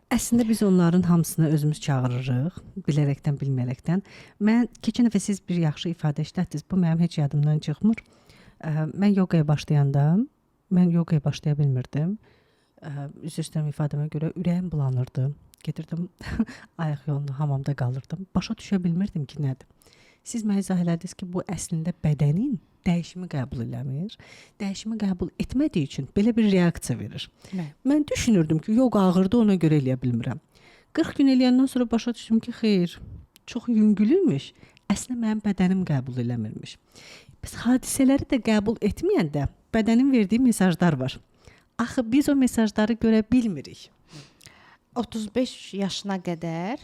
Əslində biz onların hamısını özümüz çağırırıq, bilərəkdən, bilməyərəkdən. Mən keçən dəfə siz bir yaxşı ifadə işlətdiniz. Bu mənim heç yadımdan çıxmır. Mən yoqaya başlayanda, mən yoqaya başlaya bilmirdim. Üzr istəyirəm ifadəmə görə ürəyim bulanırdı. Gedirdim ayaq yolunda hamamda qalırdım. Başa düşə bilmirdim ki, nədir. Siz mənə izah elədiniz ki, bu əslində bədənin dəyişimi qəbul eləmir. Dəyişimi qəbul etmədiyi üçün belə bir reaksiya verir. Mən düşünürdüm ki, yox ağırdı, ona görə eləyə bilmirəm. 40 gün eləyəndən sonra başa düşdüm ki, xeyr, çox yüngülüymüş. Əslində mənim bədənim qəbul eləmirmiş. Biz hadisələri də qəbul etməyəndə bədənin verdiyi mesajlar var. Axı biz o mesajları görə bilmirik. 35 yaşına qədər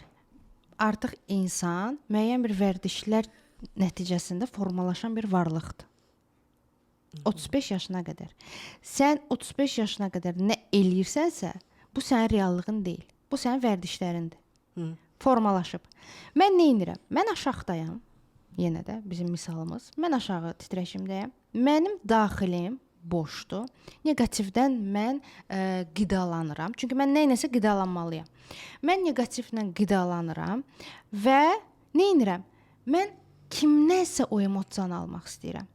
artıq insan müəyyən bir vərdişlər nəticəsində formalaşan bir varlıqdır. 35 yaşına qədər. Sən 35 yaşına qədər nə eləyirsənsə, bu sənin reallığın deyil. Bu sənin vərdişlərindir. Formalaşıb. Mən nə edirəm? Mən aşağıdayam. Yenə də bizim misalımız. Mən aşağı titreşimdəyəm. Mənim daxilim boşdur. Neqativdən mən qidalanıram. Çünki mən nəyinəsə qidalanmalıyam. Mən neqativlə qidalanıram və nə edirəm? Mən kimdənsə o emosiyanı almaq istəyirəm.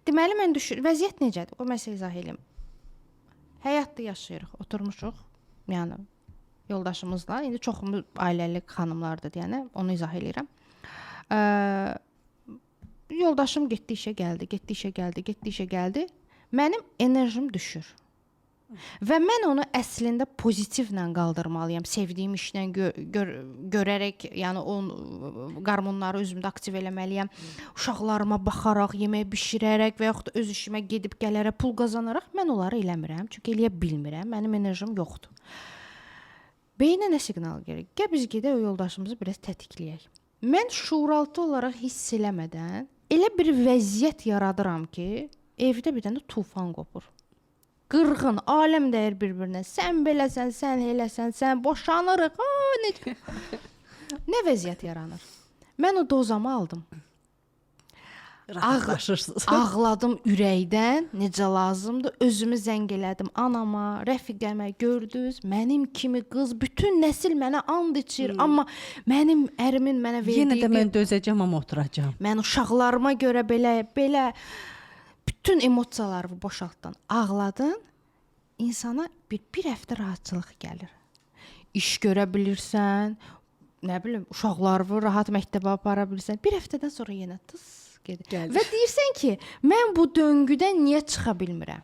Deməli, mən vəziyyət necədir? O məsələ izah edeyim. Həyatda yaşayırıq, oturmuşuq. Yəni, yoldaşımızla. İndi çoxumuz ailəli xanımlardır, yəni onu izah edirəm. Yoldaşım getdi işə gəldi. Mənim enerjim düşür. Və mən onu əslində pozitivlə qaldırmalıyam. Sevdiyim işlə görərək, yəni o qarmonları özümdə aktiv eləməliyəm. Uşaqlarıma baxaraq, yemək bişirərək və yaxud da öz işimə gedib gələrək pul qazanaraq mən onları eləmirəm. Çünki eləyə bilmirəm. Mənim enerjim yoxdur. Beyinə nə siqnal gəlir? Gəl biz gedək o yoldaşımızı biraz tətikləyək. Mən şuuraltı olaraq hiss eləmədən elə bir vəziyyət yaradıram ki, evdə bir dənə tufan qopur. Qırğın, aləm dəyir bir-birinə. Sən beləsən, sən eləsən, sən boşanırıq. Nə vəziyyət yaranır? Mən o dozamı aldım. Ağladım ürəkdən, necə lazımdır. Özümü zəng elədim anama, rəfiqəmə, gördünüz, mənim kimi qız, bütün nəsil mənə and içir, amma mənim ərimin mənə verdiyi... Yenə də mən dözəcəm, amma oturacam. Mən uşaqlarıma görə belə bütün emosiyalarımı boşaltdan, ağladın, insana bir həftə rahatçılıq gəlir. İş görə bilirsən, nə bilim, uşaqlarını rahat məktəbə apara bilirsən, bir həftədən sonra yenə gedir. Və deyirsən ki, mən bu döngüdən niyə çıxa bilmirəm?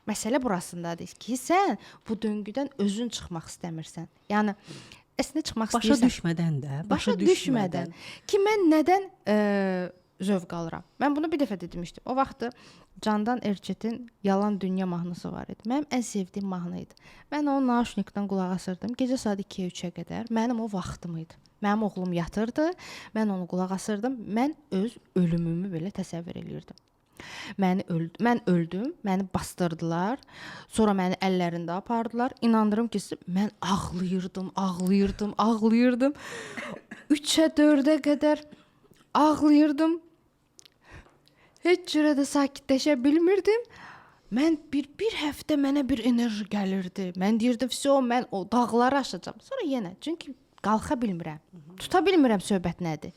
Məsələ burasındadır ki, sən bu döngüdən özün çıxmaq istəmirsən. Yəni, əslində çıxmaq istəyirsən. Başa düşmədən. Ki, mən nədən zövq alıram? Mən bunu bir dəfə də demişdim. O vaxtı Candan Erçetin Yalan Dünya mahnısı var idi. Mənim ən sevdiyim mahnı idi. Mən o nauşnikdən qulaq asırdım. Gecə saat 2-yə 3-ə qədər. Mənim o vaxtım idi. Mənim oğlum yatırdı. Mən onu qulaq asırdım. Mən öz ölümümü belə təsəvvür eləyirdim. Mən öldüm. Məni bastırdılar. Sonra məni əllərində apardılar. İnandırım ki, mən ağlayırdım. 3-ə 4-ə qədər ağlayırdım. Heç cürə də sakitləşə bilmirdim. Mən bir həftə mənə bir enerji gəlirdi. Mən deyirdim, mən o dağları aşacağam. Sonra yenə, çünki qalxa bilmirəm. Tuta bilmirəm söhbət nədir.